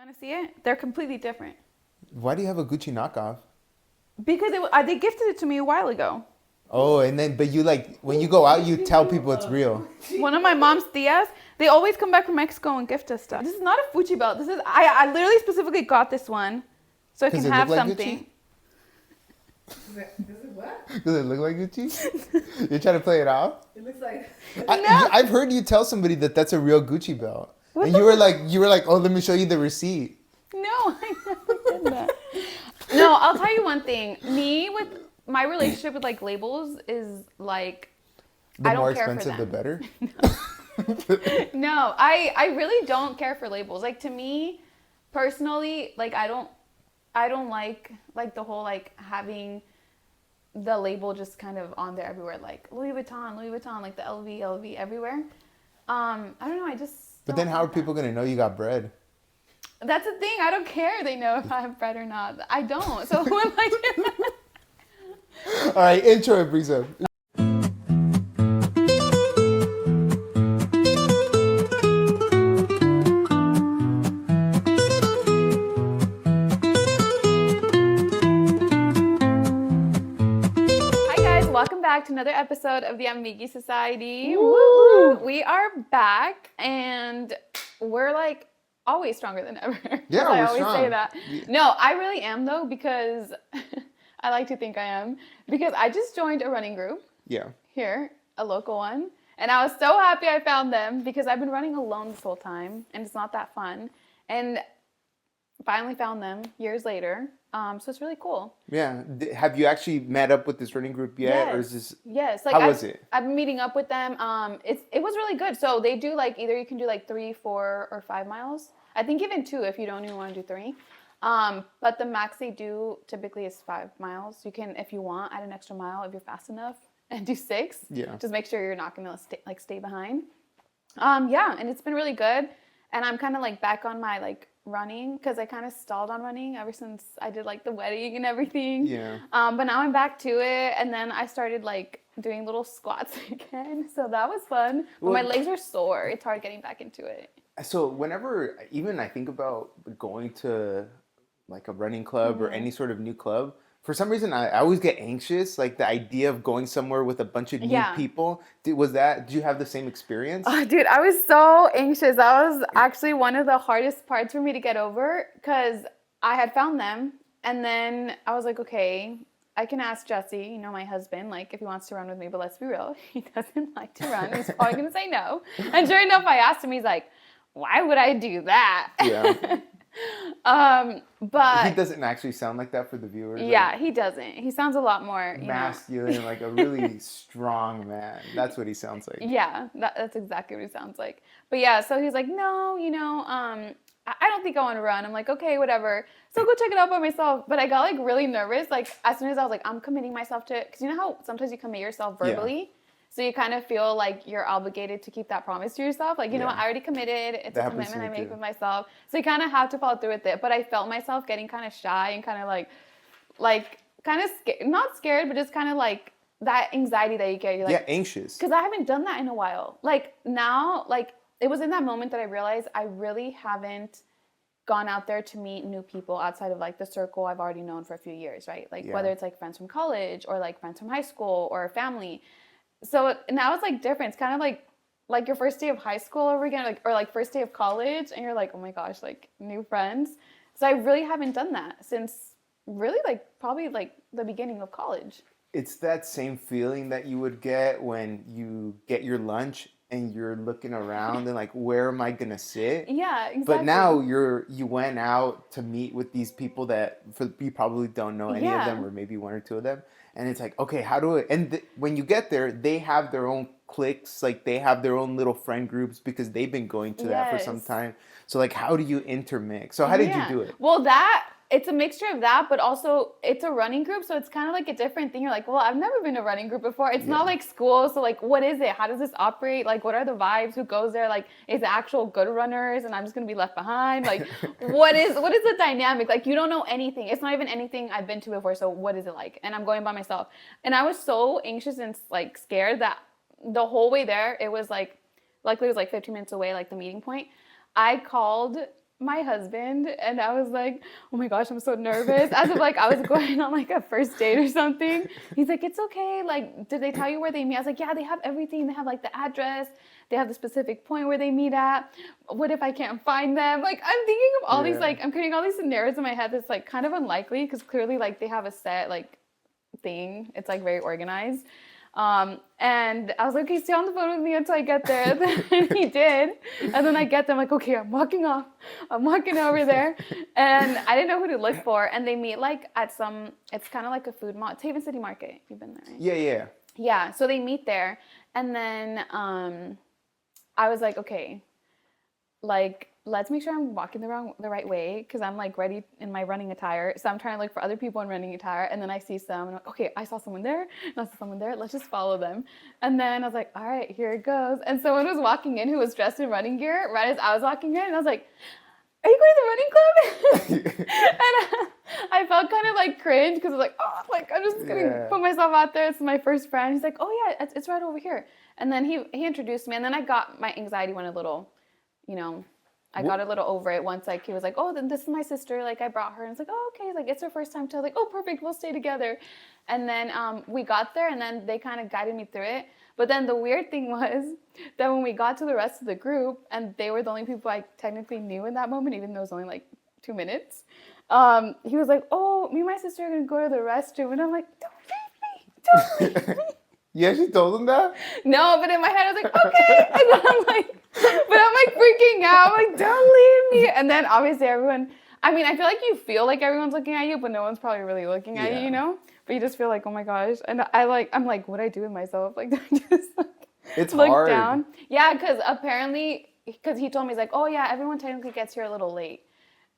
Want to see it? They're completely different. Why do you have a Gucci knockoff? Because they gifted it to me a while ago. Oh, and then, but you like, when you go out, you tell people it's real. One of my mom's tias, they always come back from Mexico and gift us stuff. This is not a Gucci belt. This is, I literally specifically got this one so I can Does it have look like something. Gucci? Does it what? Does it look like Gucci? You're trying to play it off? It looks like. I've heard you tell somebody that that's a real Gucci belt. And you were like, oh, let me show you the receipt. No, I never did that. No, I'll tell you one thing. Me with my relationship with like labels is like The I don't more care expensive, for the them. better. No, I really don't care for labels. Like to me, personally, like I don't like the whole like having the label just kind of on there everywhere, like Louis Vuitton, like the LV everywhere. I don't know. I just. But don't then how are like that. people going to know you got bread? That's the thing. I don't care. They know if I have bread or not. I don't. So who am I to? All right, intro it, Brisa. Hi guys, welcome back to another episode of the Amigis Society. Woo! We are back and we're like always stronger than ever. Yeah, I we're always strong. say that. Yeah. No, I really am though because I like to think I am because I just joined a running group Yeah. here, a local one, and I was so happy I found them because I've been running alone this whole time and it's not that fun. And finally found them years later. So it's really cool. Yeah. Have you actually met up with this running group yet? Or is this... Yes. Like How was it? I've been meeting up with them. It was really good. So they do like either you can do like 3, 4, or 5 miles. I think even 2 if you don't even want to do 3. But the max they do typically is 5 miles. You can, if you want, add an extra mile if you're fast enough and do 6. Yeah. Just make sure you're not gonna stay behind. Yeah, and it's been really good. And I'm kind of like back on my like running because I kind of stalled on running ever since I did like the wedding and everything. Yeah. But now I'm back to it, and then I started like doing little squats again, so that was fun. But my legs were sore. It's hard getting back into it. So whenever even I think about going to like a running club or any sort of new club, for some reason I always get anxious. Like the idea of going somewhere with a bunch of new Yeah. people. Did you have the same experience? Oh, dude, I was so anxious. That was actually one of the hardest parts for me to get over because I had found them, and then I was like, okay, I can ask Jesse, my husband, like if he wants to run with me, but let's be real, he doesn't like to run. He's probably gonna say no. And sure enough, I asked him. He's like, why would I do that? Yeah. But He doesn't actually sound like that for the viewers. yeah, he doesn't. He sounds a lot more, Like masculine, like a really strong man. That's what he sounds like. Yeah, that's exactly what he sounds like. But yeah, so he's like, no, I don't think I want to run. I'm like, okay, whatever. So I'll go check it out by myself. But I got like really nervous. Like as soon as I was like, I'm committing myself to it. Because you know how sometimes you commit yourself verbally? So you kind of feel like you're obligated to keep that promise to yourself. Like, you know what, I already committed. It's That a happens to commitment I me make too. with myself. So you kind of have to follow through with it. But I felt myself getting kind of shy and kind of like kind of not scared, but just kind of like that anxiety that you get. You're like, Yeah, anxious. because I haven't done that in a while. Like now, like it was in that moment that I realized I really haven't gone out there to meet new people outside of like the circle I've already known for a few years, right? Like whether it's like friends from college or like friends from high school or family. So now it's like different. It's kind of like your first day of high school over again, like or like first day of college, and you're like, oh my gosh, like new friends. So I really haven't done that since really like probably like the beginning of college. It's that same feeling that you would get when you get your lunch and you're looking around and like, where am I gonna sit? Yeah, exactly. But now you went out to meet with these people that you probably don't know any of them, or maybe 1 or 2 of them, and it's like, okay, how do I? And when you get there, they have their own cliques, like they have their own little friend groups because they've been going to that for some time. So like, how do you intermix? So how did you do it? Well, it's a mixture of that, but also it's a running group, so it's kind of like a different thing. You're like, well, I've never been to a running group before. It's not like school, so like, what is it? How does this operate? Like, what are the vibes? Who goes there? Like, is it actual good runners, and I'm just gonna be left behind? Like, what is the dynamic? Like, you don't know anything. It's not even anything I've been to before. So what is it like? And I'm going by myself, and I was so anxious and like scared that the whole way there, it was like, luckily it was like 15 minutes away, like the meeting point. I called my husband, and I was like, oh my gosh, I'm so nervous. As if like I was going on like a first date or something. He's like, it's okay. Like, did they tell you where they meet? I was like, yeah, they have everything. They have like the address. They have the specific point where they meet at. What if I can't find them? Like, I'm thinking of all these, like, I'm creating all these scenarios in my head that's like kind of unlikely because clearly like they have a set like thing. It's like very organized. And I was like, okay, stay on the phone with me until I get there. And he did. And then I get them like, okay, I'm walking off. I'm walking over there. And I didn't know who to look for. And they meet like at some, it's kind of like a food mall. It's Haven City Market. You've been there, right? Yeah. Yeah. So they meet there. And then I was like, okay, like, let's make sure I'm walking the right way because I'm like ready in my running attire. So I'm trying to look for other people in running attire, and then I see some, and I'm like, okay, I saw someone there, and I saw someone there. Let's just follow them. And then I was like, all right, here it goes. And someone was walking in who was dressed in running gear right as I was walking in, and I was like, are you going to the running club? And I felt kind of like cringe because I was like, oh, like I'm just gonna put myself out there. It's my first friend. He's like, oh yeah, it's right over here. And then he introduced me, and then I got my anxiety went a little, I got a little over it once, like, he was like, oh, then this is my sister, like, I brought her, and it's like, oh, okay, like, it's her first time, too, like, oh, perfect, we'll stay together, and then, we got there, and then they kind of guided me through it, but then the weird thing was that when we got to the rest of the group, and they were the only people I technically knew in that moment, even though it was only, like, 2 minutes, he was like, oh, me and my sister are gonna go to the restroom, and I'm like, don't leave me. Yeah, she told him that? No, but in my head, I was like, okay. And then I'm like freaking out. I'm like, don't leave me. And then obviously everyone, I mean, I feel like you feel like everyone's looking at you, but no one's probably really looking at you, But you just feel like, oh my gosh. And I'm like, what'd I do with myself? Like, do I just it's look hard. down? Yeah, because apparently, because he told me, he's like, oh yeah, everyone technically gets here a little late.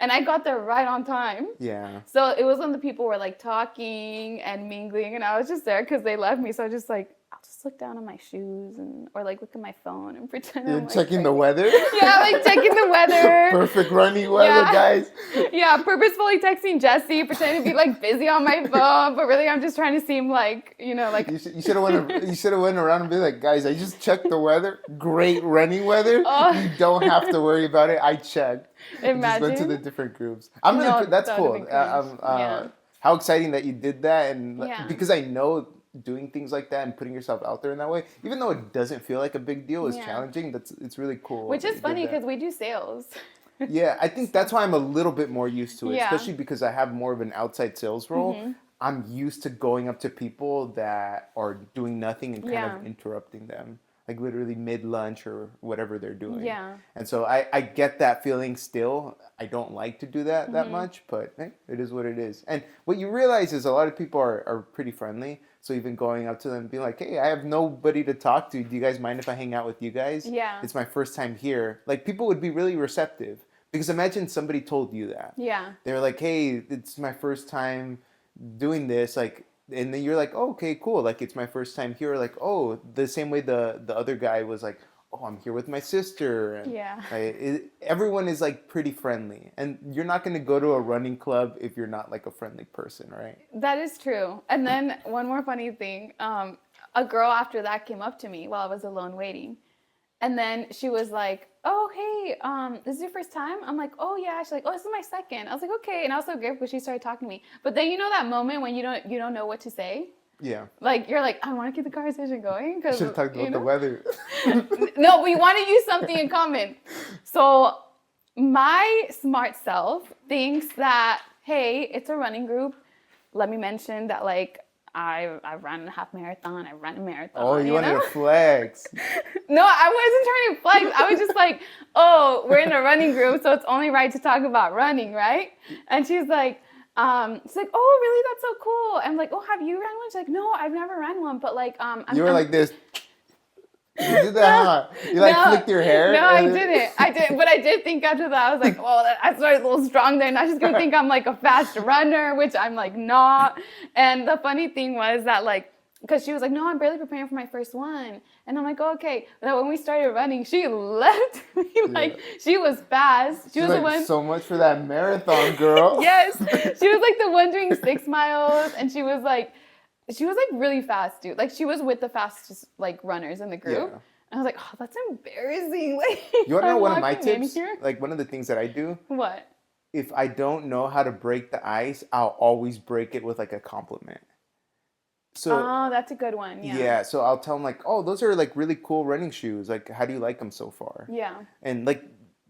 And I got there right on time. Yeah. So it was when the people were like talking and mingling, and I was just there because they left me. So I was just like, I'll just look down on my shoes or like look at my phone and pretend I'm like checking the weather? Yeah, like checking the weather. Perfect running weather, guys. Yeah, purposefully texting Jesse, pretending to be like busy on my phone, but really I'm just trying to seem like, like you should have went around and be like, guys, I just checked the weather. Great running weather. You don't have to worry about it. I checked. Imagine. Just went to the different groups. That's cool. How exciting that you did that, and because I know doing things like that and putting yourself out there in that way, even though it doesn't feel like a big deal, is challenging. It's really cool. Which is funny because we do sales. Yeah, I think that's why I'm a little bit more used to it, especially because I have more of an outside sales role. Mm-hmm. I'm used to going up to people that are doing nothing and kind of interrupting them. Like literally mid-lunch or whatever they're doing. Yeah. And so I get that feeling still. I don't like to do that much, but it is what it is. And what you realize is a lot of people are pretty friendly. So even going up to them and being like, hey, I have nobody to talk to. Do you guys mind if I hang out with you guys? Yeah. It's my first time here. Like people would be really receptive. Because imagine somebody told you that. Yeah. They're like, hey, it's my first time doing this. Like, and then you're like, oh, okay, cool. Like, it's my first time here. Like, oh, the same way the other guy was like, oh, I'm here with my sister. And, everyone is like pretty friendly. And you're not going to go to a running club if you're not like a friendly person, right? That is true. And then one more funny thing. A girl after that came up to me while I was alone waiting. And then she was like, oh, hey, this is your first time? I'm like, oh, yeah. She's like, oh, this is my second. I was like, okay. And I was so grateful because she started talking to me. But then you know that moment when you don't know what to say? Yeah. Like, you're like, I want to keep the conversation going. Should have talked about the weather. No, we want to use something in common. So my smart self thinks that, hey, it's a running group. Let me mention that, like, I ran a half marathon. I ran a marathon. Oh, you wanted to flex. No, I wasn't trying to flex. I was just like, oh, we're in a running group, so it's only right to talk about running, right? And she's like, oh, really? That's so cool. I'm like, oh, have you ran one? She's like, no, I've never ran one, but like, you were like this. You did that, huh? You flicked your hair? No, I didn't. But I did think after that, I was like, well, I started a little strong there. Now she's going to think I'm like a fast runner, which I'm like not. And the funny thing was that like, because she was like, no, I'm barely preparing for my first one. And I'm like, oh, okay. But when we started running, she left me she was fast. She was the one. So much for that marathon, girl. Yes. She was like the one doing 6 miles. And she was like really fast, dude. Like she was with the fastest like runners in the group. Yeah. I was like, oh, that's embarrassing. Like, You want to know I'm one of my walking in tips? here. Like one of the things that I do, What? if I don't know how to break the ice, I'll always break it with like a compliment. So Oh, that's a good one. Yeah. yeah, so I'll tell them like, "Oh, those are like really cool running shoes. Like, how do you like them so far?" Yeah. And like,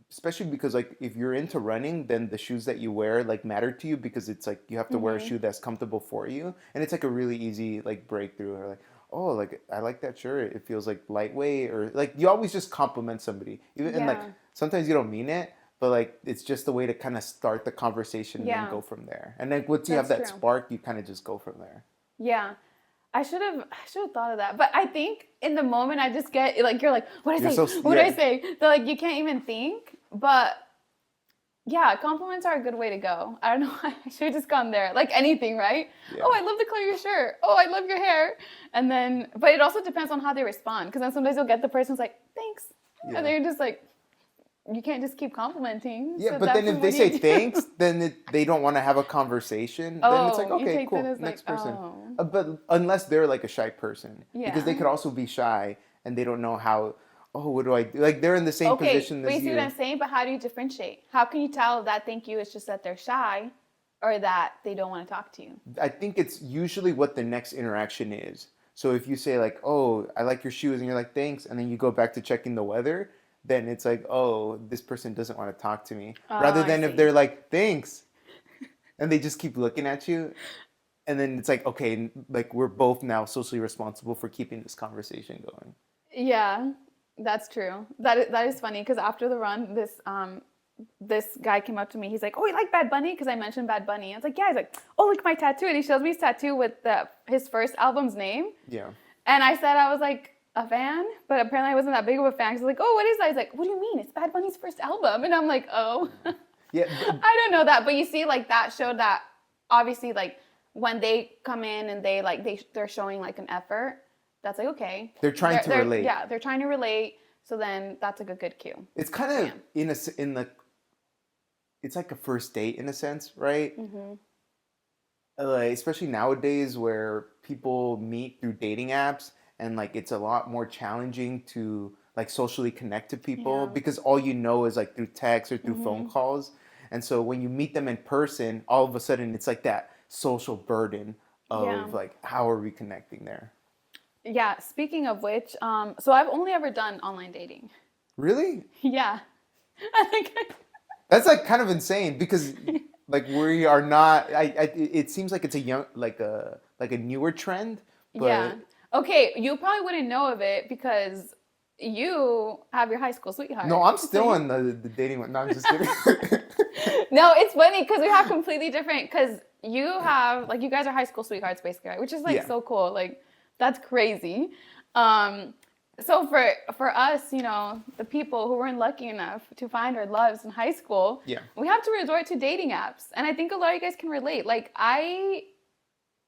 especially because like if you're into running, then the shoes that you wear like matter to you because it's like you have to wear a Mm-hmm. shoe that's comfortable for you, and it's like a really easy like breakthrough. Or like, oh, like I like that shirt. It feels like lightweight, or like you always just compliment somebody, even and like Yeah. sometimes you don't mean it, but like it's just a way to kind of start the conversation and then Yeah. go from there. And then once you have That's that true. spark, you kind of just go from there. Yeah. I should have thought of that. But I think in the moment I just get like you're like, what do I You're say? so What do I yeah. say? They're like you can't even think. But yeah, compliments are a good way to go. I don't know. I should have just gone there. Like anything, right? Yeah. Oh, I love the color of your shirt. Oh, I love your hair. And then, but it also depends on how they respond. Because then sometimes you'll get the person who's like, thanks. Yeah. And they're just like, you can't just keep complimenting. Yeah, So but then that's if what they do say you do? thanks, then they don't want to have a conversation. Then it's like, Oh, you okay, take that cool, as next like, person. oh. But unless they're like a shy person, because they Yeah. could also be shy and they don't know how. Oh, what do I do? Like they're in the same Okay, position but as you see you. what I'm saying? But how do you differentiate? How can you tell that thank you is just that they're shy or that they don't want to talk to you? I think it's usually what the next interaction is. So if you say like, "Oh, I like your shoes," and you're like, "Thanks," and then you go back to checking the weather, then it's like, "Oh, this person doesn't want to talk to me." Oh, Rather I than if see. they're like, "Thanks," and they just keep looking at you, and then it's like, okay, like we're both now socially responsible for keeping this conversation going. Yeah, that's true. That is funny because after the run, this guy came up to me. He's like, "Oh, you like Bad Bunny?" Because I mentioned Bad Bunny. I was like, "Yeah." He's like, "Oh, look at my tattoo," and he shows me his tattoo with his first album's name. Yeah. And I said I was like a fan, but apparently I wasn't that big of a fan. He's like, "Oh, what is that?" He's like, "What do you mean? It's Bad Bunny's first album." And I'm like, "Oh, Yeah. I don't know that." But you see, like that showed that obviously, like when they come in and they're showing like an effort. That's like okay. They're trying to relate. Yeah, they're trying to relate. So then that's like a good cue. It's kind of in the it's like a first date in a sense, right? Mm-hmm. Like, especially nowadays where people meet through dating apps and like it's a lot more challenging to like socially connect to people Yeah. because all you know is like through text or through phone Mm-hmm. calls. And so when you meet them in person, all of a sudden it's like that social burden Yeah. of like how are we connecting there? Yeah. Speaking of which, so I've only ever done online dating. Really? Yeah. I think. That's like kind of insane because like we are not. It seems like it's a young like a newer trend, but Yeah. Okay, you probably wouldn't know of it because you have your high school sweetheart. no, I'm still in the dating one. No, I'm just kidding. No, it's funny because we have completely different. Because you have like you guys are high school sweethearts basically, right? Which is like Yeah. so cool. Like that's crazy. So for us, you know, the people who weren't lucky enough to find our loves in high school, Yeah. we have to resort to dating apps, and I think a lot of you guys can relate. Like I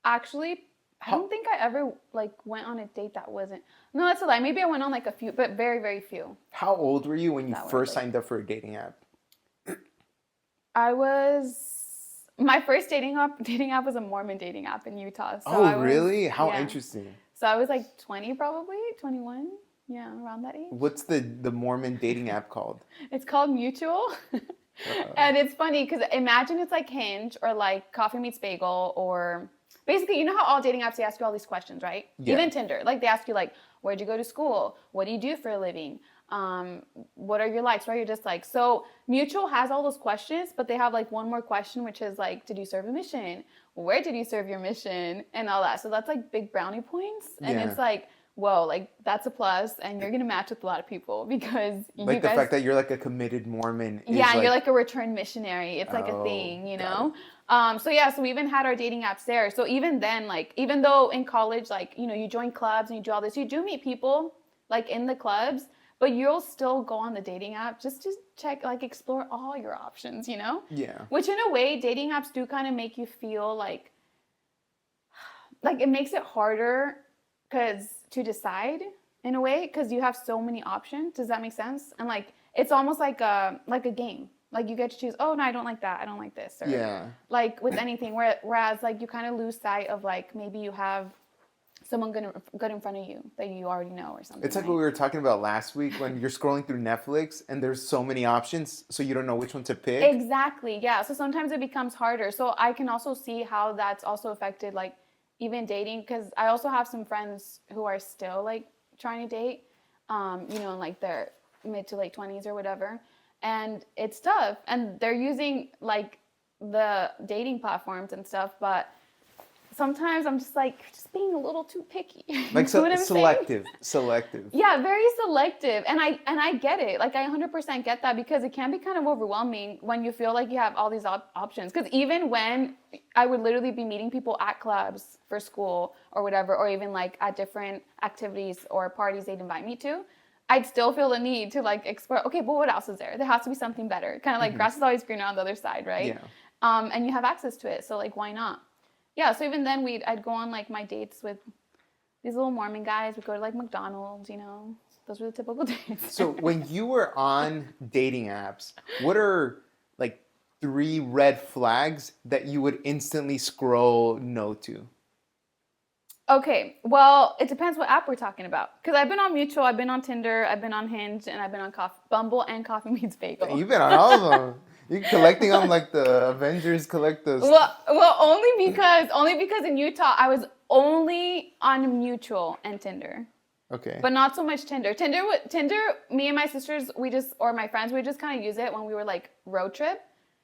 actually. I don't think I ever like went on a date that wasn't. No, that's a lie. Maybe I went on like a few, but very, very few. How old were you when you That were first like- signed up for a dating app? My first dating app was a Mormon dating app in Utah. So Oh, I was, really? How yeah. interesting. So I was like 20 probably, 21. Yeah, around that age. What's the Mormon dating app called? It's called Mutual. And it's funny because imagine it's like Hinge or like Coffee Meets Bagel or basically, you know how all dating apps, they ask you all these questions, right? Yeah. Even Tinder. Like they ask you like, where'd you go to school? What do you do for a living? What are your likes? What are your dislikes? So Mutual has all those questions, but they have like one more question, which is like, did you serve a mission? Where did you serve your mission? And all that. So that's like big brownie points. And Yeah. it's like, whoa, like that's a plus. And you're going to match with a lot of people because Like you the guys... fact that you're like a committed Mormon. Is Yeah, you're like a return missionary. It's like a Oh, thing, you got know? So yeah, so we even had our dating apps there. So even then, like, even though in college, like, you know, you join clubs and you do all this, you do meet people like in the clubs, but you'll still go on the dating app just to check, like explore all your options, you know? Yeah. Which in a way, dating apps do kind of make you feel like it makes it harder to decide in a way because you have so many options. Does that make sense? And like it's almost like a game. Like you get to choose. Oh no, I don't like that. I don't like this. Or, Yeah. Like with anything, whereas like you kind of lose sight of like maybe you have someone good in front of you that you already know or something. It's like what we were talking about last week when you're scrolling through Netflix and there's so many options, so you don't know which one to pick. Exactly. Yeah. So sometimes it becomes harder. So I can also see how that's also affected, like, even dating, because I also have some friends who are still like trying to date, in like their mid to late 20s or whatever, and it's tough. And they're using like the dating platforms and stuff, but sometimes I'm just like, you're just being a little too picky. Like selective. Yeah, very selective. And I get it. Like, I 100% get that, because it can be kind of overwhelming when you feel like you have all these options. Because even when I would literally be meeting people at clubs for school or whatever, or even like at different activities or parties they'd invite me to, I'd still feel the need to like explore, okay, but what else is there? There has to be something better. Kind of like grass is always greener on the other side, right? Yeah. And you have access to it. So like, why not? Yeah, so even then I'd go on like my dates with these little Mormon guys. We'd go to like McDonald's, those were the typical dates. So when you were on dating apps, what are like 3 red flags that you would instantly scroll no to? Okay, well, it depends what app we're talking about. Because I've been on Mutual, I've been on Tinder, I've been on Hinge, and I've been on Bumble and Coffee Meets Bagel. You've been on all of them. You're collecting them like the Avengers collect those. Well, only because in Utah I was only on Mutual and Tinder. Okay. But not so much Tinder. Tinder, me and my sisters, or my friends, we just kind of use it when we were like road trip.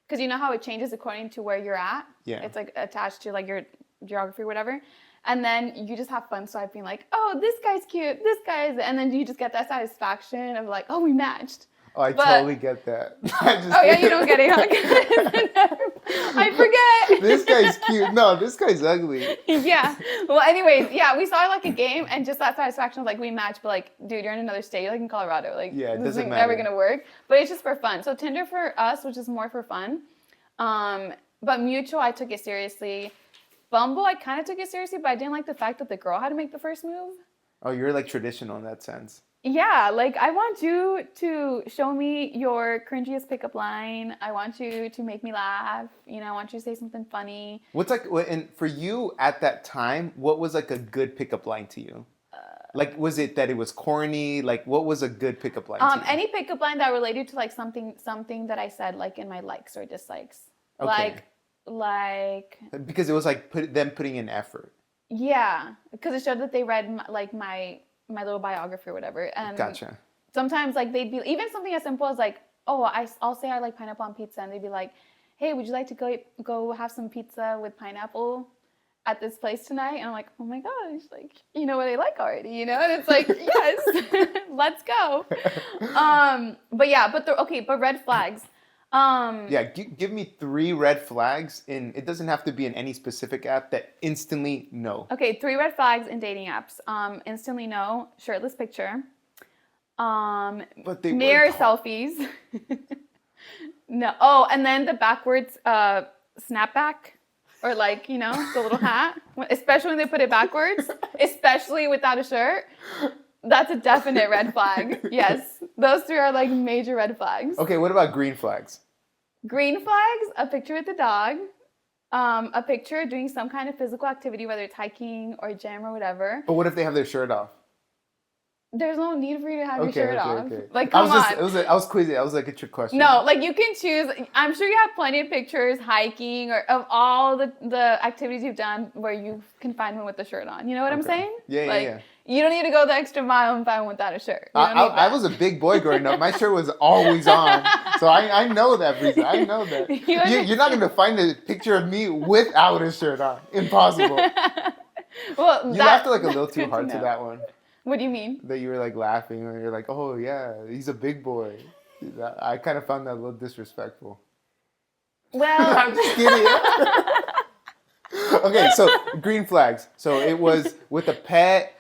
Because you know how it changes according to where you're at? Yeah. It's like attached to like your geography or whatever. And then you just have fun swiping like, oh, this guy's cute, this guy's, and then you just get that satisfaction of like, oh, we matched. Oh, I totally get that. You don't get it, huh? I forget. This guy's cute. No, this guy's ugly. Yeah. Well, anyways, yeah, we saw like a game, and just that satisfaction of like, we matched, but like, dude, you're in another state, you're like in Colorado. Like, yeah, it this doesn't is matter. never going to work. But it's just for fun. So Tinder for us, which is more for fun. But Mutual, I took it seriously. Bumble, I kind of took it seriously, but I didn't like the fact that the girl had to make the first move. Oh, you're like traditional in that sense. Yeah, like I want you to show me your cringiest pickup line. I want you to make me laugh. I want you to say something funny. And for you at that time, what was like a good pickup line to you? Like, was it that it was corny? Like, what was a good pickup line to you? Any pickup line that related to like something that I said like in my likes or dislikes. Okay. Like because it was like them putting in effort. Yeah, because it showed that they read my little biography or whatever. And gotcha. Sometimes like they'd be even something as simple as like, oh, I'll say I like pineapple on pizza, and they'd be like, hey, would you like to go have some pizza with pineapple at this place tonight? And I'm like, oh my gosh, like, you know what I like already, And it's like, yes, let's go. But red flags. Give me 3 red flags it doesn't have to be in any specific app that instantly no. Okay, 3 red flags in dating apps. Instantly no, shirtless picture. But they mirror selfies. No. Oh, and then the backwards snapback, or like, the little hat, especially when they put it backwards, especially without a shirt. That's a definite red flag. Yes. Those 3 are like major red flags. Okay, what about green flags? Green flags, a picture with the dog, a picture doing some kind of physical activity, whether it's hiking or gym or whatever. But what if they have their shirt off? There's no need for you to have your shirt off. Okay. Like, come on. I was quizzing. I was like, it's your question. No, like you can choose. I'm sure you have plenty of pictures hiking or of all the activities you've done where you can find one with the shirt on. You know what I'm saying? Yeah. You don't need to go the extra mile and find one without a shirt. I was a big boy growing up. My shirt was always on. So I know that reason. I know that. You're not going to find a picture of me without a shirt on. Impossible. Well, you laughed like a little too hard to that one. What do you mean? That you were like laughing or you're like, oh yeah, he's a big boy. I kind of found that a little disrespectful. Well. I'm just kidding. Okay, so green flags. So it was with a pet,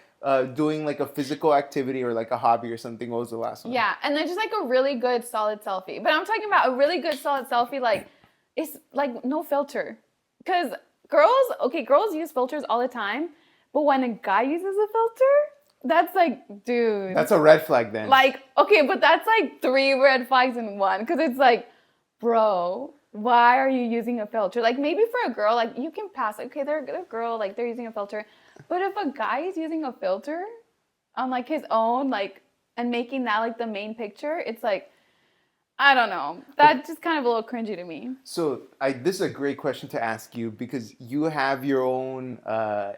doing like a physical activity or like a hobby or something. What was the last one? Yeah, and then just like a really good solid selfie. But I'm talking about a really good solid selfie, like it's like no filter. Because girls use filters all the time. But when a guy uses a filter, that's like, dude. That's a red flag then. Like, okay, but that's like 3 red flags in one. Because it's like, bro, why are you using a filter? Like maybe for a girl, like you can pass. Okay, they're a girl, like they're using a filter. But if a guy is using a filter on like his own, like, and making that like the main picture, it's like, I don't know. That's just kind of a little cringy to me. So this is a great question to ask you because you have your own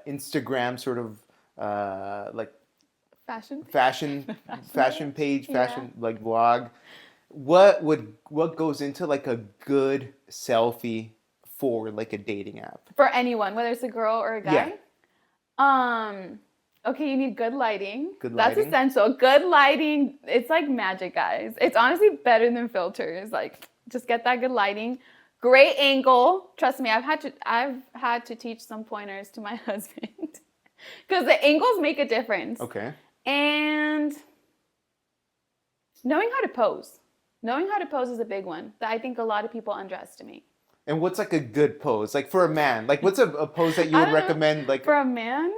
Instagram sort of like Fashion. fashion page, Yeah. like vlog. What goes into like a good selfie for like a dating app? For anyone, whether it's a girl or a Yeah. guy. Okay, you need good lighting. Good That's lighting. essential. Good lighting, it's like magic, guys. It's honestly better than filters. Like, just get that good lighting. Great angle. Trust me, I've had to teach some pointers to my husband because the angles make a difference. Okay. And knowing how to pose. Knowing how to pose is a big one that I think a lot of people underestimate. And what's like a good pose? Like for a man, like what's a pose that you I would don't know. recommend? Like For a man,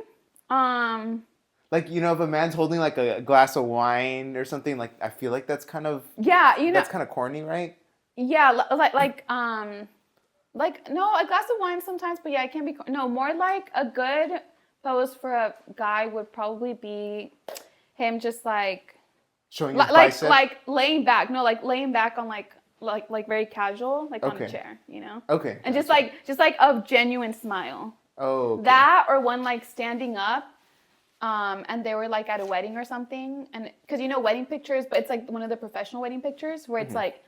like if a man's holding like a glass of wine or something, like I feel like that's kind of yeah, that's kind of corny, right? yeah, like no, a glass of wine sometimes, but yeah, it can be no more like a good pose for a guy would probably be him just like Showing his bicep. like laying back, no, like laying back on like very casual, like on Okay. a chair, you know, Okay. and Gotcha. just like a genuine smile. Oh. Okay. That or one like standing up, and they were like at a wedding or something, and because wedding pictures, but it's like one of the professional wedding pictures where it's like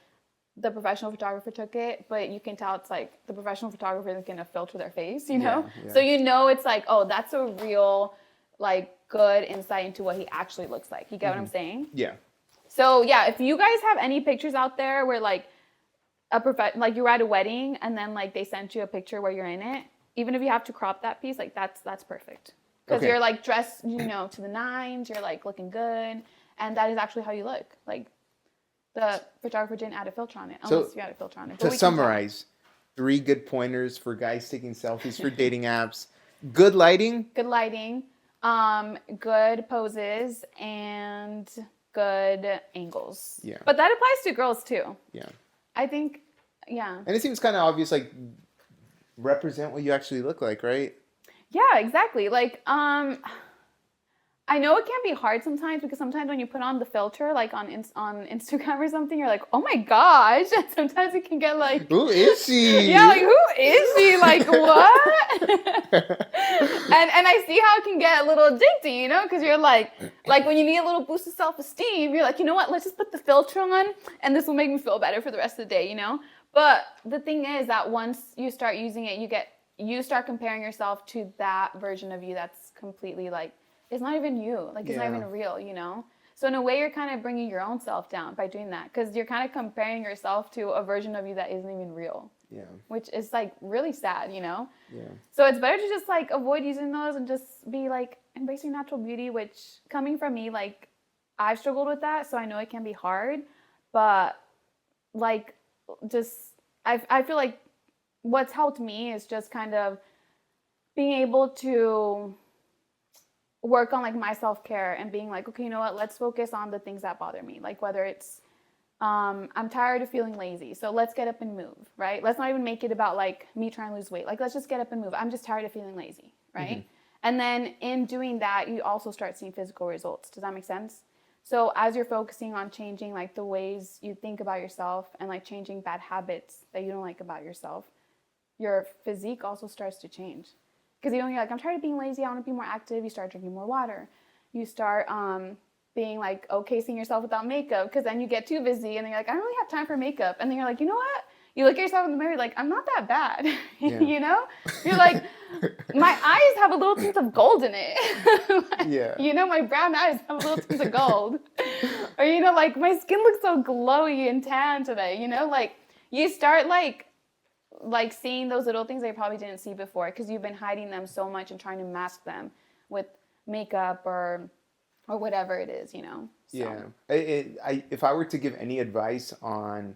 the professional photographer took it, but you can tell it's like the professional photographer is gonna filter their face, you know? Yeah. So it's like, oh, that's a real like good insight into what he actually looks like. You get what I'm saying? Yeah. So yeah, if you guys have any pictures out there where like like you were at a wedding and then like they sent you a picture where you're in it, even if you have to crop that piece, like that's perfect. Because Okay. you're like dressed, to the nines, you're like looking good, and that is actually how you look. Like the photographer didn't add a filter on it, unless you add a filter on it. But To we can tell. summarize, 3 good pointers for guys taking selfies for dating apps. Good lighting. Good lighting, good poses, and good angles. Yeah. But that applies to girls too. Yeah. I think, yeah. And it seems kind of obvious, like represent what you actually look like, right? Yeah, exactly. Like, I know it can be hard sometimes because sometimes when you put on the filter, like on Instagram or something, you're like, oh my gosh. And sometimes it can get like, Who is she? yeah, like who is she? Like what? and I see how it can get a little addicting, because you're like when you need a little boost of self-esteem, you're like, you know what? Let's just put the filter on, and this will make me feel better for the rest of the day. But the thing is that once you start using it, you start comparing yourself to that version of you that's completely like, it's not even you. Like, it's not even real. So in a way, you're kind of bringing your own self down by doing that because you're kind of comparing yourself to a version of you that isn't even real. Yeah. Which is like really sad. Yeah. So it's better to just like avoid using those and just be like embracing natural beauty, which coming from me, like I've struggled with that. So I know it can be hard, but like just, I feel like what's helped me is just kind of being able to work on like my self-care and being like, okay, you know what, let's focus on the things that bother me. Like whether it's I'm tired of feeling lazy, so let's get up and move, right? Let's not even make it about like me trying to lose weight. Like let's just get up and move. I'm just tired of feeling lazy, right? And then in doing that, you also start seeing physical results. Does that make sense? So as you're focusing on changing like the ways you think about yourself and like changing bad habits that you don't like about yourself, your physique also starts to change. Because you're like, I'm tired of being lazy, I want to be more active. You start drinking more water. You start being like, okay, seeing yourself without makeup, because then you get too busy and then you're like, I don't really have time for makeup. And then you're like, you know what? You look at yourself in the mirror, like, I'm not that bad. Yeah. You're like, my eyes have a little tint of gold in it. Yeah. My brown eyes have a little tint of gold. Or, like my skin looks so glowy and tan today, like you start like seeing those little things that you probably didn't see before because you've been hiding them so much and trying to mask them with makeup or whatever it is, So. Yeah. If I were to give any advice on,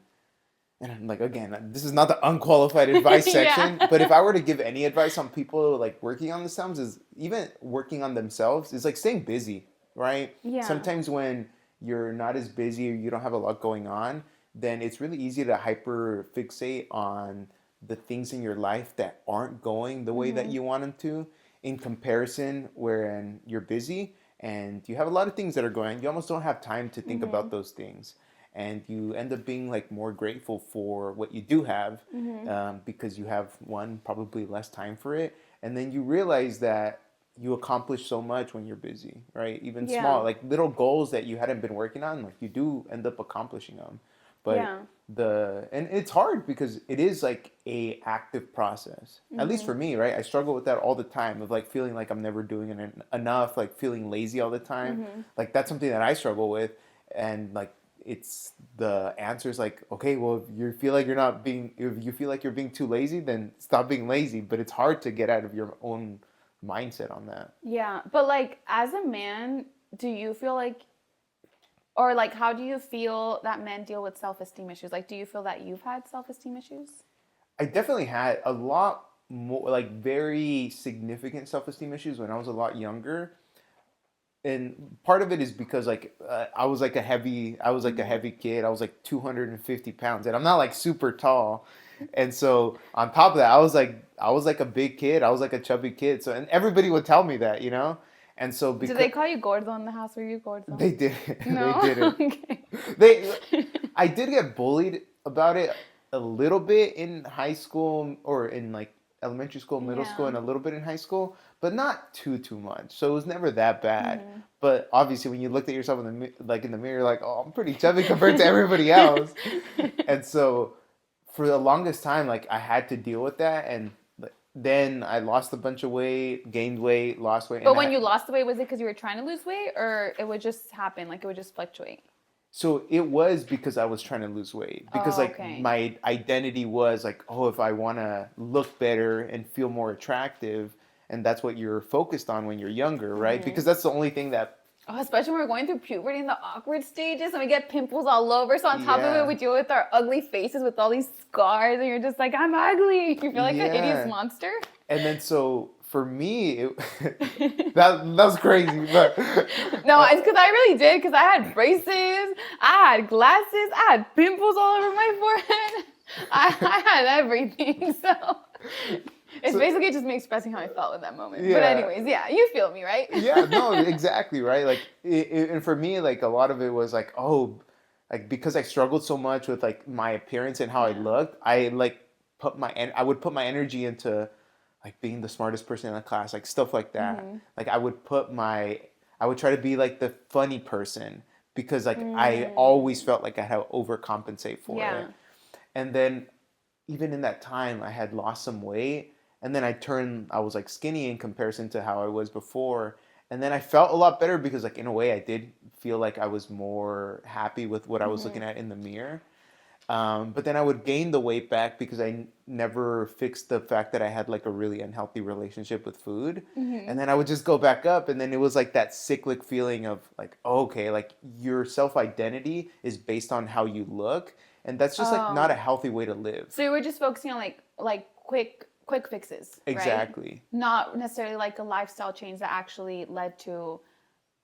and like again, this is not the unqualified advice section, but if I were to give any advice on people like working on themselves, is even working on themselves is like staying busy, right? Yeah. Sometimes when you're not as busy or you don't have a lot going on, then it's really easy to hyper fixate on the things in your life that aren't going the way that you want them to, in comparison when you're busy and you have a lot of things that are going on, you almost don't have time to think about those things. And you end up being like more grateful for what you do have, because you have one, probably less time for it. And then you realize that you accomplish so much when you're busy, right? Even small, like little goals that you hadn't been working on, like you do end up accomplishing them. But and it's hard because it is like a active process. At least for me, right? I struggle with that all the time of like feeling like I'm never doing it enough, like feeling lazy all the time. Like that's something that I struggle with, and like it's the answer is like, okay, well, if you feel like if you feel like you're being too lazy, then stop being lazy. But it's hard to get out of your own mindset on that. Yeah, but like as a man, do you feel like, or like how do you feel that men deal with self-esteem issues? Like, do you feel that you've had self-esteem issues? I definitely had a lot more, like very significant self-esteem issues when I was a lot younger. And part of it is because like I was like a heavy kid. I was like 250 pounds, and I'm not like super tall. And so on top of that, I was like a big kid. I was like a chubby kid. So and everybody would tell me that, you know. And so because did they call you gordo in the house? Were you gordo? they didn't. No? They didn't. Okay. I did get bullied about it a little bit in high school or in like elementary school, middle school, and a little bit in high school, but not too much. So it was never that bad. But obviously, when you looked at yourself in the mirror, you're like, oh, I'm pretty chubby compared to everybody else. And so for the longest time, like I had to deal with that, and then I lost a bunch of weight, gained weight, lost weight. But when you lost the weight, was it because you were trying to lose weight, or it would just happen, like it would just fluctuate? So it was because I was trying to lose weight. Because my identity was like, oh, if I want to look better and feel more attractive, and that's what you're focused on when you're younger, right? Because that's the only thing that... Oh, especially when we're going through puberty and the awkward stages and we get pimples all over. So on top of it, we deal with our ugly faces with all these scars, and you're just like, I'm ugly. You feel like a hideous monster. And then so for me, that was crazy. But no, it's because I really did, because I had braces, I had glasses, I had pimples all over my forehead. I had everything. So it's basically just me expressing how I felt in that moment. Yeah. But anyways, yeah, you feel me, right? Yeah, no, exactly, right? Like, and for me, like a lot of it was like, oh, like because I struggled so much with like my appearance and how I looked, I like I would put my energy into like being the smartest person in the class, like stuff like that. Like I would try to be like the funny person because like I always felt like I had to overcompensate for it. And then even in that time, I had lost some weight. And then I was like skinny in comparison to how I was before. And then I felt a lot better because like in a way I did feel like I was more happy with what I was looking at in the mirror. But then I would gain the weight back because I never fixed the fact that I had like a really unhealthy relationship with food. And then I would just go back up. And then it was like that cyclic feeling of like, oh, okay, like your self-identity is based on how you look. And that's just like not a healthy way to live. So you were just focusing on like quick fixes, exactly. Right? Not necessarily like a lifestyle change that actually led to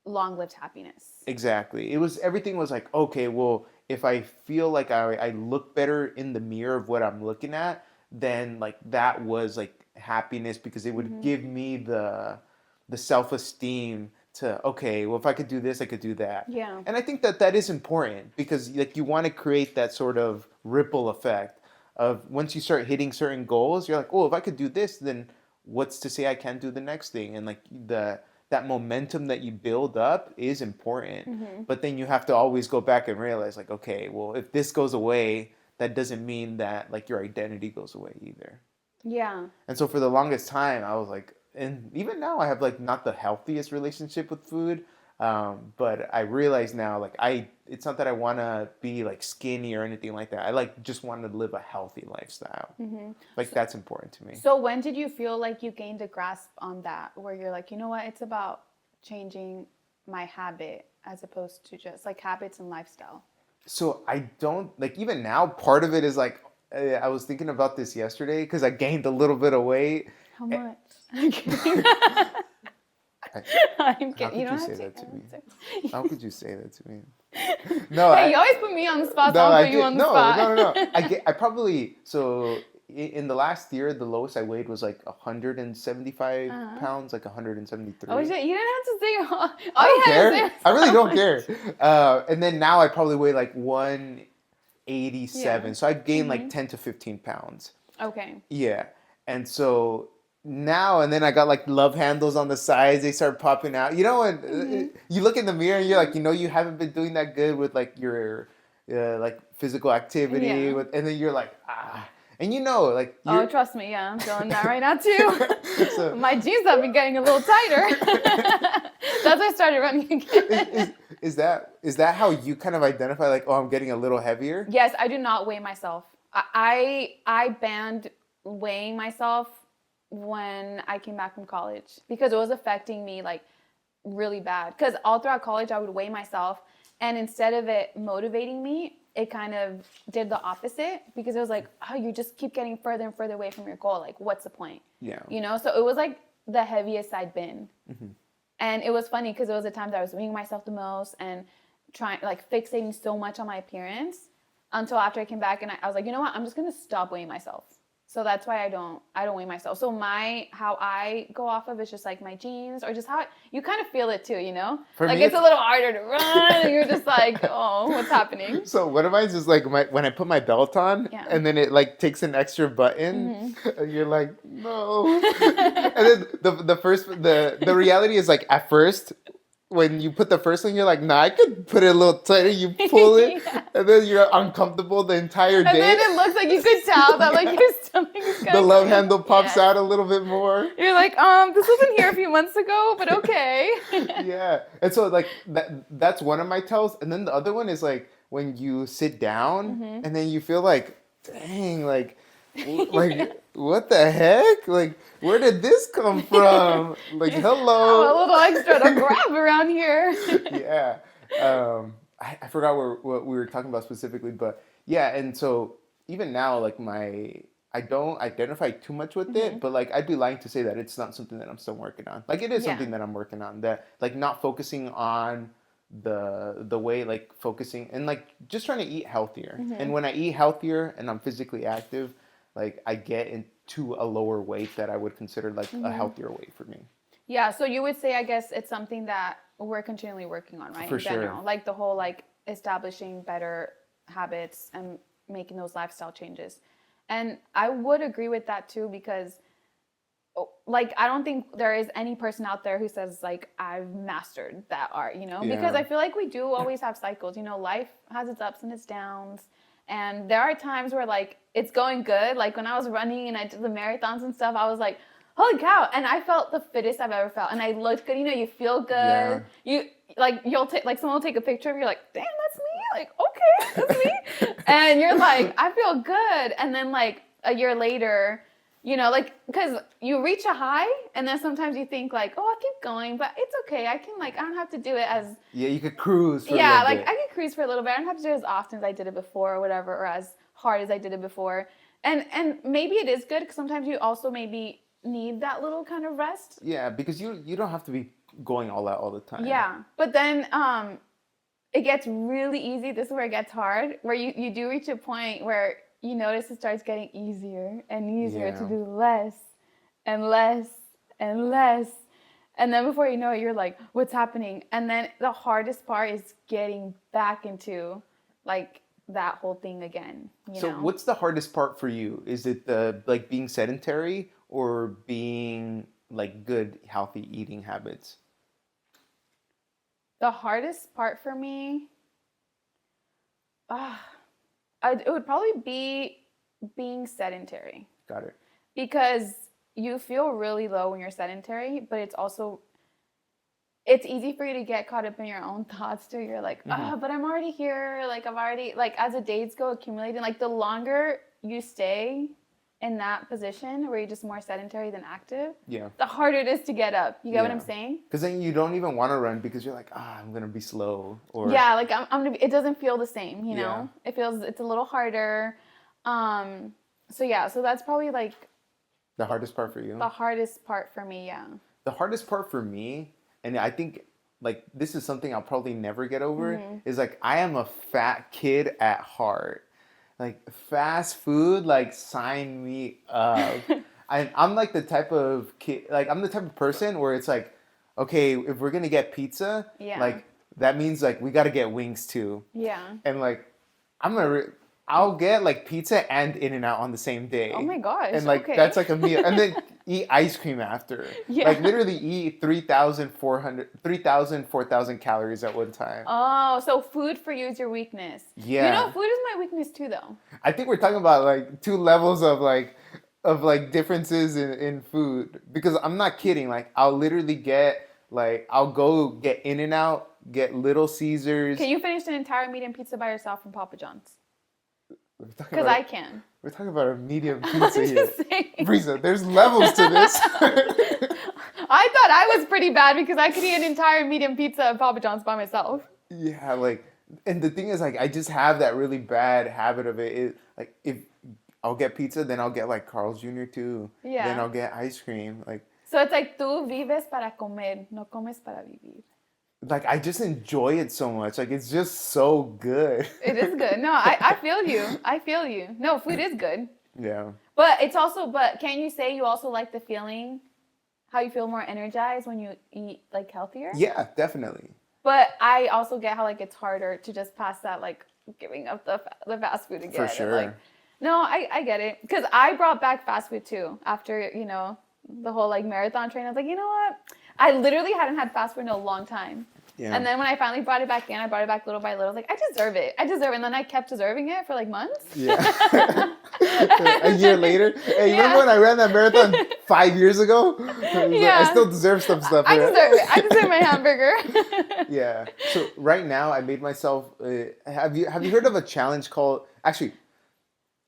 long-lived happiness. Exactly. Everything was like, okay, well, if I feel like I look better in the mirror of what I'm looking at, then like that was like happiness because it would give me the self-esteem to, okay, well, if I could do this, I could do that. Yeah. And I think that is important because like you want to create that sort of ripple effect of once you start hitting certain goals, you're like, oh, if I could do this, then what's to say I can't do the next thing? And like that momentum that you build up is important. But then you have to always go back and realize like, okay, well, if this goes away, that doesn't mean that like your identity goes away either. Yeah. And so for the longest time, I was like, and even now I have like not the healthiest relationship with food. But I realize now, like it's not that I want to be like skinny or anything like that. I like just want to live a healthy lifestyle. Like that's important to me. So when did you feel like you gained a grasp on that, where you're like, you know what, it's about changing my habit as opposed to just like habits and lifestyle? So I don't like even now. Part of it is like I was thinking about this yesterday because I gained a little bit of weight. How much? I'm kidding. You don't have to say that to me. How could you say that to me? No, hey, you always put me on the spot. So I'll put you on the spot. No. I probably in the last year, the lowest I weighed was like 175 pounds, like 173. Oh shit! You didn't have to say all. I don't you had to care. say I really so don't much. care. And then now I probably weigh like 187. Yeah. So I've gained like 10 to 15 pounds. Okay. Yeah. And so now, and then I got like love handles on the sides. They start popping out. You know, when you look in the mirror and you're like, you haven't been doing that good with like your like physical activity. Yeah. And then you're like, ah. And like Oh, trust me, yeah, I'm feeling that right now too. So, my jeans have been getting a little tighter. That's why I started running again. Is that how you kind of identify like, oh, I'm getting a little heavier? Yes, I do not weigh myself. I banned weighing myself when I came back from college because it was affecting me like really bad. Because all throughout college I would weigh myself, and instead of it motivating me, it kind of did the opposite because it was like, oh, you just keep getting further and further away from your goal. Like, what's the point? Yeah. So it was like the heaviest I'd been. And it was funny because it was the time that I was weighing myself the most and trying, like, fixating so much on my appearance until after I came back and I was like, you know what? I'm just going to stop weighing myself. So that's why I don't weigh myself. So how I go off of is just like my jeans or just how you kind of feel it too, For like me, it's a little harder to run and you're just like, oh, what's happening? So one of mine is like when I put my belt on and then it like takes an extra button and you're like, no. And then the reality is like at first, when you put the first one, you're like, nah, I could put it a little tighter. You pull it, and then you're uncomfortable the entire day. And then it looks like you could tell that like your stomach is the love handle pops out a little bit more. You're like, this wasn't here a few months ago, but okay. Yeah, and so like that's one of my tells, and then the other one is like when you sit down and then you feel like, dang, like what the heck? Like, where did this come from? Like, hello. Oh, a little extra to grab around here. Yeah. I forgot what we were talking about specifically, but yeah, and so even now, like I don't identify too much with it, but like I'd be lying to say that it's not something that I'm still working on. Like it is something that I'm working on, that like not focusing on the way, like focusing and like just trying to eat healthier. And when I eat healthier and I'm physically active, like I get into a lower weight that I would consider like a healthier weight for me. Yeah, so you would say, I guess it's something that we're continually working on, right? For in general. sure. Like the whole like establishing better habits and making those lifestyle changes. And I would agree with that too, because like I don't think there is any person out there who says like I've mastered that art, because I feel like we do always have cycles. Life has its ups and its downs. And there are times where like it's going good. Like when I was running and I did the marathons and stuff, I was like, holy cow. And I felt the fittest I've ever felt. And I looked good. You feel good. Yeah. You like, you'll take, like someone will take a picture of you, like, damn, that's me. Like, okay, that's me. And you're like, I feel good. And then like a year later, like, because you reach a high and then sometimes you think like, oh, I'll keep going, but it's okay. I don't have to do it as. Yeah, you could cruise for a little bit. I could cruise for a little bit. I don't have to do it as often as I did it before or whatever, or as hard as I did it before. And maybe it is good because sometimes you also maybe need that little kind of rest. Yeah, because you don't have to be going all out all the time. Yeah, but then it gets really easy. This is where it gets hard, where you do reach a point where you notice it starts getting easier and easier to do less and less and less. And then before you know it, you're like, what's happening? And then the hardest part is getting back into like that whole thing again. So what's the hardest part for you? Is it the like being sedentary or being like good, healthy eating habits? The hardest part for me, it would probably be being sedentary. Got it. Because you feel really low when you're sedentary, but it's easy for you to get caught up in your own thoughts too. You're like, but I'm already here. Like I've already, like as the days go accumulating, like the longer you stay in that position where you're just more sedentary than active, the harder it is to get up. You get what I'm saying? Because then you don't even want to run because you're like, I'm going to be slow. Or like I'm going to be, it doesn't feel the same, it's a little harder. So that's probably like the hardest part for you. The hardest part for me, yeah. The hardest part for me, and I think like this is something I'll probably never get over, is like I am a fat kid at heart. like fast food, like sign me up. I'm like the type of kid, like I'm the type of person where it's like, okay, if we're gonna get pizza, Yeah. like that means like we gotta get wings too. Yeah. And like I'm gonna, I'll get like pizza and In-N-Out on the same day. Oh my gosh. And like Okay. that's like a meal, and then eat ice cream after. Yeah. Like literally eat 4,000 calories at one time. Oh, so food for you is your weakness. Yeah. You know, food is my weakness too, though. I think we're talking about like two levels of like differences in food, because I'm not kidding. Like I'll literally get like I'll go get In-N-Out, get Little Caesars. Can you finish an entire medium pizza by yourself from Papa John's? Because I can. We're talking about a medium pizza I'm here. just saying. Brisa, there's levels to this. I thought I was pretty bad because I could eat an entire medium pizza at Papa John's by myself. Yeah, like, and the thing is, like, I just have that really bad habit of it. Like, if I'll get pizza, then I'll get like Carl's Jr. too. Yeah. Then I'll get ice cream. Like, so it's like tú vives para comer, no comes para vivir. Like I just enjoy it so much. Like it's just so good. It is good. No, I feel you. I feel you. No, food is good. Yeah. But it's also, but can you say you also like the feeling, how you feel more energized when you eat like healthier? Yeah, definitely. But I also get how like it's harder to just pass that like giving up the fast food again. For sure. And, like, no, I get it. Because I brought back fast food too after, you know, the whole like marathon train. I was like, you know what? I literally hadn't had fast food in a long time. Yeah. And then when I finally brought it back in, I brought it back little by little. I was like, I deserve it. I deserve it. And then I kept deserving it for like months. Yeah. A year later. Hey, you remember when I ran that marathon 5 years ago? Yeah. I still deserve some stuff. I deserve it. I deserve my hamburger. Yeah. So right now I made myself, have you heard of a challenge called, actually,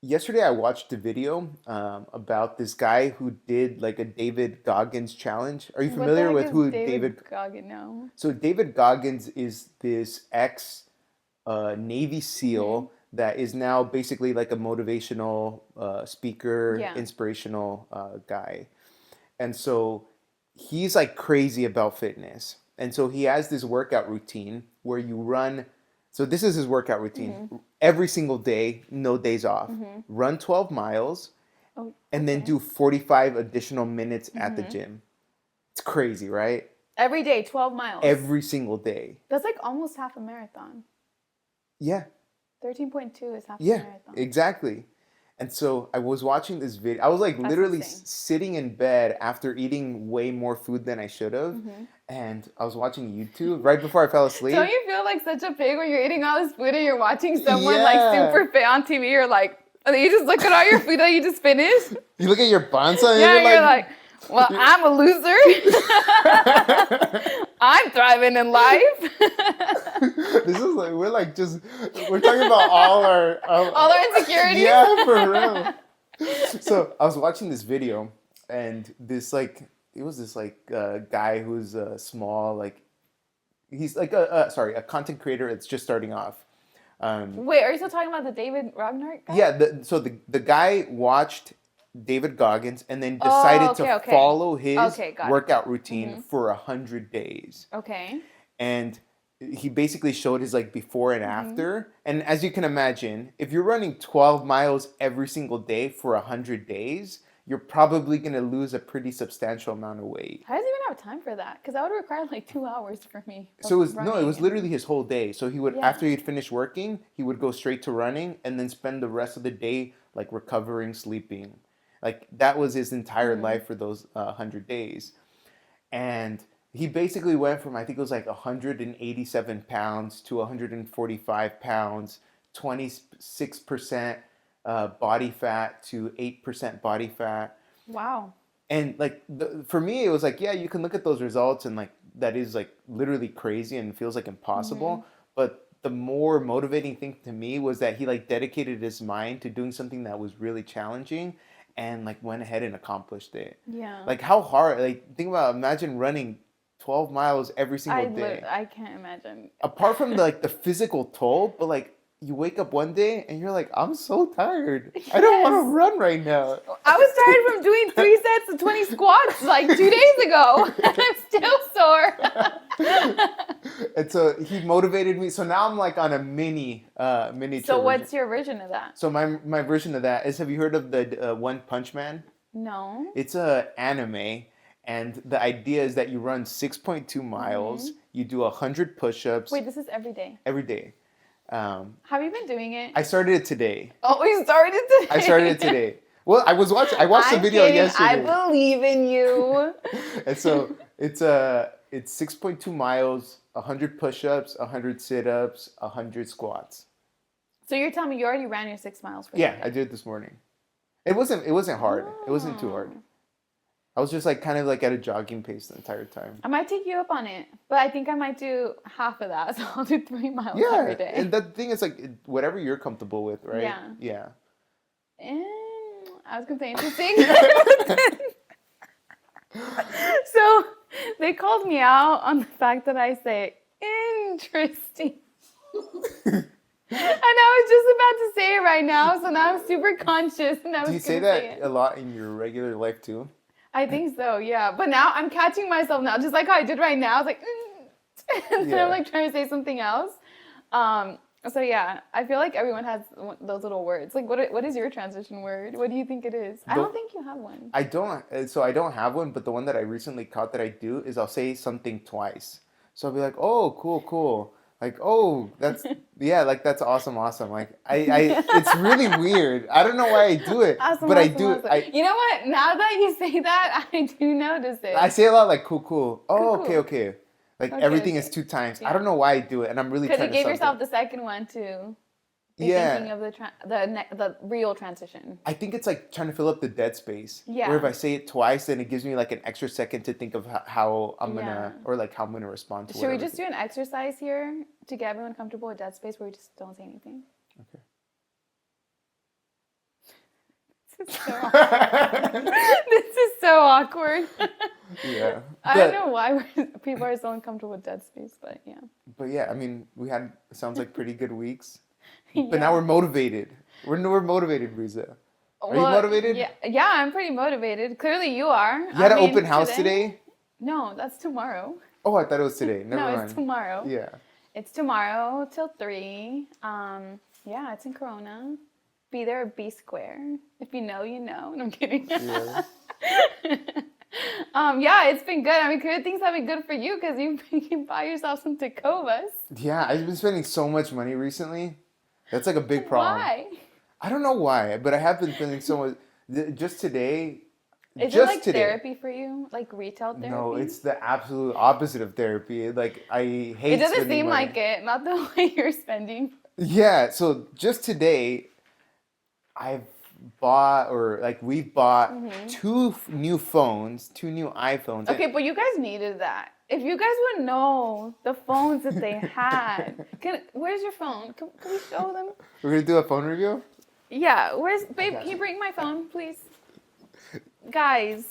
yesterday I watched a video about this guy who did like a David Goggins challenge. Are you familiar with who David Goggins? No. So David Goggins is this ex Navy SEAL that is now basically like a motivational speaker, inspirational guy. And so he's like crazy about fitness. And so he has this workout routine where you run. So this is his workout routine. Every single day, no days off. Run 12 miles and then do 45 additional minutes at the gym. It's crazy, right? Every day, 12 miles. Every single day. That's like almost half a marathon. Yeah. 13.2 is half a Yeah, marathon. exactly. And so I was watching this video. I was like literally sitting in bed after eating way more food than I should have. And I was watching YouTube right before I fell asleep. Don't you feel like such a pig when you're eating all this food and you're watching someone like super fit on TV? You're like, and then you just look at all your food that you just finished. You look at your panza and you're like, well, I'm a loser. I'm thriving in life. This is like, we're talking about all our insecurities. Yeah, for real. So I was watching this video and this like, it was this like guy who's small, like he's like a content creator that's just starting off. Wait, are you still talking about the David Ragnar guy? Yeah, so the guy watched David Goggins and then decided to follow his workout routine for 100 days. Okay. And he basically showed his like before and after. And as you can imagine, if you're running 12 miles every single day for 100 days, you're probably going to lose a pretty substantial amount of weight. How does he even have time for that? Because that would require like 2 hours for me. So it was literally his whole day. So he would, after he'd finished working, he would go straight to running and then spend the rest of the day like recovering, sleeping. Like that was his entire life for those 100 days. And he basically went from, I think it was like 187 pounds to 145 pounds, 26% body fat to 8% body fat. Wow. And like for me, it was like, yeah, you can look at those results and like that is like literally crazy and feels like impossible. But the more motivating thing to me was that he like dedicated his mind to doing something that was really challenging and like went ahead and accomplished it. Yeah. Like how hard, like think about, imagine running 12 miles every single day. I can't imagine. Apart from like the physical toll, but like you wake up one day and you're like, I'm so tired. I don't want to run right now. I was tired from doing 3 sets of 20 squats like 2 days ago. I'm still sore. And so he motivated me. So now I'm like on a miniature. So what's your version of that? So my version of that is, have you heard of the One Punch Man? No. It's a anime, and the idea is that you run 6.2 miles. You do 100 push-ups. Wait, this is every day. Every day. Have you been doing it? I started it today. Oh, you started today. I started it today. Well, I watched the video yesterday. I believe in you. And so it's 6.2 miles, 100 push-ups, 100 sit-ups, 100 squats. So you're telling me you already ran your 6 miles for Yeah, I did it this morning. It wasn't hard. It wasn't too hard. I was just like kind of like at a jogging pace the entire time. I might take you up on it, but I think I might do half of that. So I'll do 3 miles every day. And the thing is like whatever you're comfortable with, right? Yeah. Yeah. I was gonna say interesting. So they called me out on the fact that I say interesting. And I was just about to say it right now, so now I'm super conscious. And Do you say that a lot in your regular life too? I think so, yeah. But now I'm catching myself now, just like how I did right now. I was like, and then I'm like trying to say something else. So yeah, I feel like everyone has those little words. Like, what is your transition word? What do you think it is? I don't think you have one. I don't. So I don't have one, but the one that I recently caught that I do is I'll say something twice. So I'll be like, oh, cool. Like, oh, that's, yeah, like, that's awesome. Like, it's really weird. I don't know why I do it, but I do it. You know what? Now that you say that, I do notice it. I say a lot like, cool. Oh, cool. Okay. Like, everything is 2 times. Yeah. I don't know why I do it, and I'm really trying to. Because you gave yourself the second one, too. Thinking of the real transition. I think it's like trying to fill up the dead space. Yeah. Where if I say it twice, then it gives me like an extra second to think of how I'm gonna, or like how I'm gonna respond to it. Should we just do an exercise here to get everyone comfortable with dead space where we just don't say anything? Okay. This is so awkward. This is so awkward. Yeah. I don't know why people are so uncomfortable with dead space, but yeah. But yeah, I mean, we had, sounds like pretty good weeks. But now we're motivated. We're motivated, Riza. Are you motivated? Yeah, I'm pretty motivated. Clearly you are. You had an open house today? No, that's tomorrow. Oh, I thought it was today. Never mind. No, it's tomorrow. Yeah. It's tomorrow till 3. Yeah, it's in Corona. Be there or be square. If you know, you know. And I'm kidding. Yeah. Yeah, it's been good. I mean, good things have been good for you because you can buy yourself some Tacovas. Yeah, I've been spending so much money recently. That's like a big problem. Why? I don't know why, but I have been spending so much. Just today. Is it like therapy for you? Like retail therapy? No, it's the absolute opposite of therapy. Like, I hate it doesn't seem money. like it. Not the way you're spending. Yeah, so just today, we've bought 2 new phones, 2 new iPhones. Okay, but you guys needed that. If you guys would know the phones that they had. Where's your phone? Can we show them? We're going to do a phone review? Yeah, babe, can you bring my phone, please? Guys,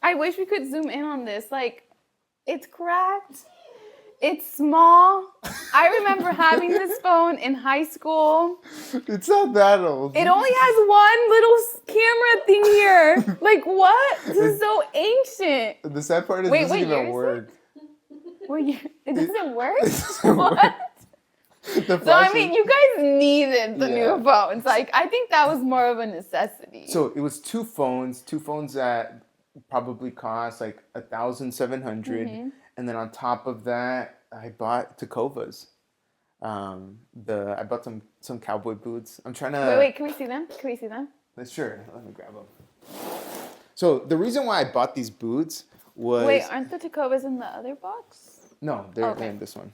I wish we could zoom in on this. Like, it's cracked. It's small. I remember having this phone in high school. It's not that old. It only has one little camera thing here. Like, what? This is so ancient. The sad part is it doesn't even work. It doesn't work? What? So, I mean, you guys needed the new phones. Like, I think that was more of a necessity. So, it was 2 phones that probably cost like $1,700. And then on top of that, I bought Tacovas. I bought some cowboy boots. I'm trying to... Wait, can we see them? Sure, let me grab them. So the reason why I bought these boots was... Wait, aren't the Tacovas in the other box? No, they're in this one.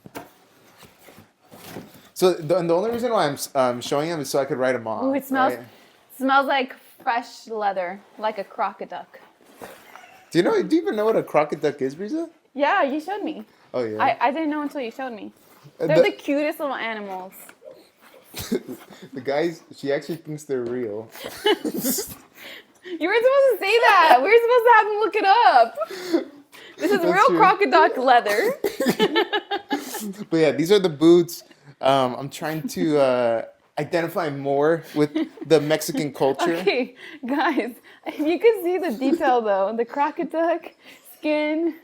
So the only reason why I'm showing them is so I could write them off. Ooh, it smells like fresh leather, like a crocoduck. Do you even know what a crocoduck is, Brisa? Yeah, you showed me. Oh, yeah? I didn't know until you showed me. They're the cutest little animals. The guys, she actually thinks they're real. You were supposed to say that. We were supposed to have them look it up. This is real crocoduck leather. But yeah, these are the boots. I'm trying to identify more with the Mexican culture. Okay, guys, if you could see the detail though, the crocoduck skin.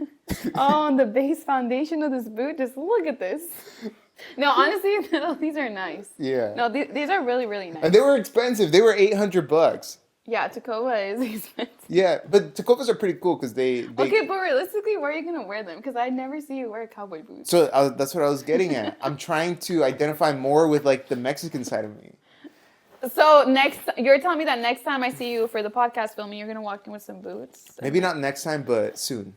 Oh, the base foundation of this boot. Just look at this. No, honestly, no, these are nice. Yeah. No, these are really, really nice. And they were expensive. They were $800. Yeah, Tacova is expensive. Yeah, but Tacovas are pretty cool because they. Okay, but realistically, where are you gonna wear them? Because I never see you wear cowboy boots. So that's what I was getting at. I'm trying to identify more with like the Mexican side of me. So you're telling me that next time I see you for the podcast filming, you're gonna walk in with some boots? Maybe not next time, but soon.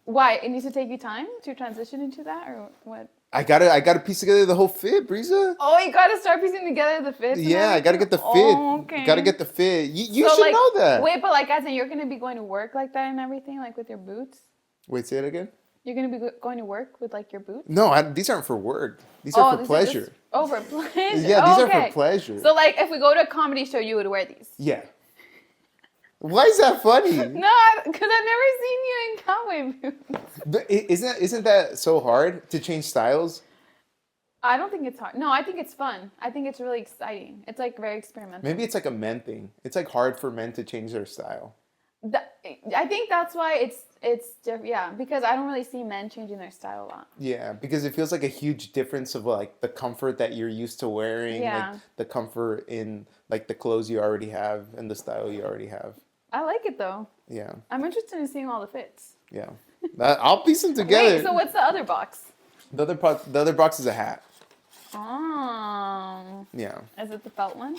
Why? It needs to take you time to transition into that, or what? I gotta piece together the whole fit, Breeza. Oh, you gotta start piecing together the fit. Yeah, I gotta get the fit. Oh, okay. Gotta get the fit. You should know that. Wait, but like, as in, you're gonna be going to work like that and everything, like with your boots. Wait, say it again. You're gonna be going to work with like your boots. No, these aren't for work. These are for pleasure. For pleasure. Yeah, these are for pleasure. So like, if we go to a comedy show, you would wear these. Yeah. Why is that funny? No, because I've never seen you in cowboy boots. But isn't that so hard to change styles? I don't think it's hard. No, I think it's fun. I think it's really exciting. It's like very experimental. Maybe it's like a men thing. It's like hard for men to change their style. I think that's why it's different. Yeah, because I don't really see men changing their style a lot. Yeah, because it feels like a huge difference of like the comfort that you're used to wearing, like the comfort in like the clothes you already have and the style you already have. I like it though. Yeah. I'm interested in seeing all the fits. Yeah. I'll piece them together. Wait, so what's the other box? The other box is a hat. Oh. Yeah. Is it the felt one?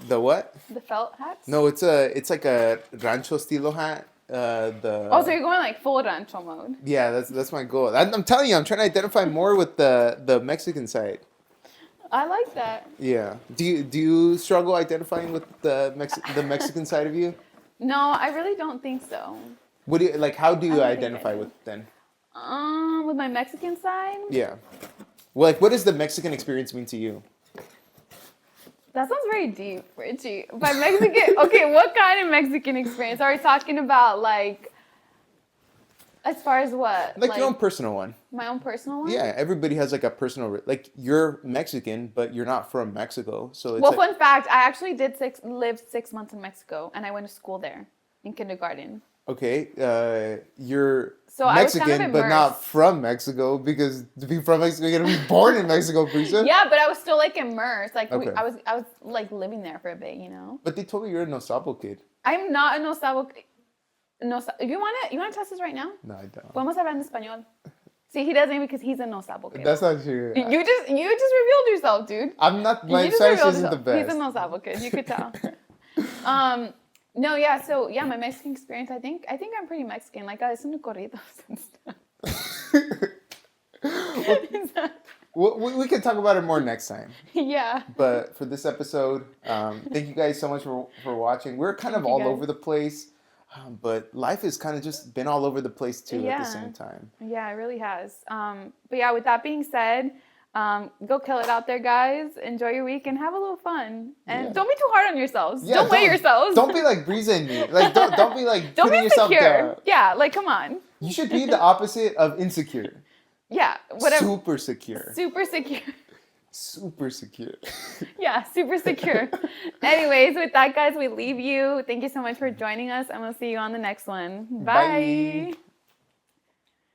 The what? The felt hats? No, it's like a rancho stilo hat. So you're going like full rancho mode. Yeah, that's my goal. I'm telling you, I'm trying to identify more with the Mexican side. I like that. Yeah. Do you struggle identifying with the Mexican side of you? No, I really don't think so. What do you like? How do you identify with then? With my Mexican side? Yeah. Well, like, what does the Mexican experience mean to you? That sounds very deep, Richie. By Mexican, okay, what kind of Mexican experience? Are we talking about, like, as far as what? Like your own personal one. My own personal one? Yeah, everybody has like a personal, like you're Mexican, but you're not from Mexico. So it's fun fact, I actually did live 6 months in Mexico, and I went to school there in kindergarten. Okay, you're so Mexican, but not from Mexico, because to be from Mexico, you gotta be born in Mexico, Brisa. Yeah, but I was still like immersed. Like okay. I was like living there for a bit, you know. But they told me you're a No Sabo kid. I'm not a No Sabo. You want to test this right now? No, I don't. Podemos hablar en español. See, he doesn't because he's a No Sabo kid. That's not true. You just revealed yourself, dude. I'm not. My Spanish isn't the best. He's a No Sabo kid. You could tell. No, yeah. So yeah, my Mexican experience. I think I'm pretty Mexican. Like I listen to corridos and stuff. We can talk about it more next time. Yeah. But for this episode, thank you guys so much for watching. We're kind of all over the place, but life has kind of just been all over the place too at the same time. Yeah, it really has. But yeah, with that being said, go kill it out there, guys. Enjoy your week and have a little fun. And don't be too hard on yourselves. Don't weigh yourselves. Don't be like Breeza and me. Like don't be like don't putting be yourself down. Yeah, like come on. You should be the opposite of insecure. Yeah, whatever. Super secure. Super secure. Super secure. Yeah, super secure. Anyways, with that, guys, we leave you. Thank you so much for joining us, and we'll see you on the next one. Bye. Bye.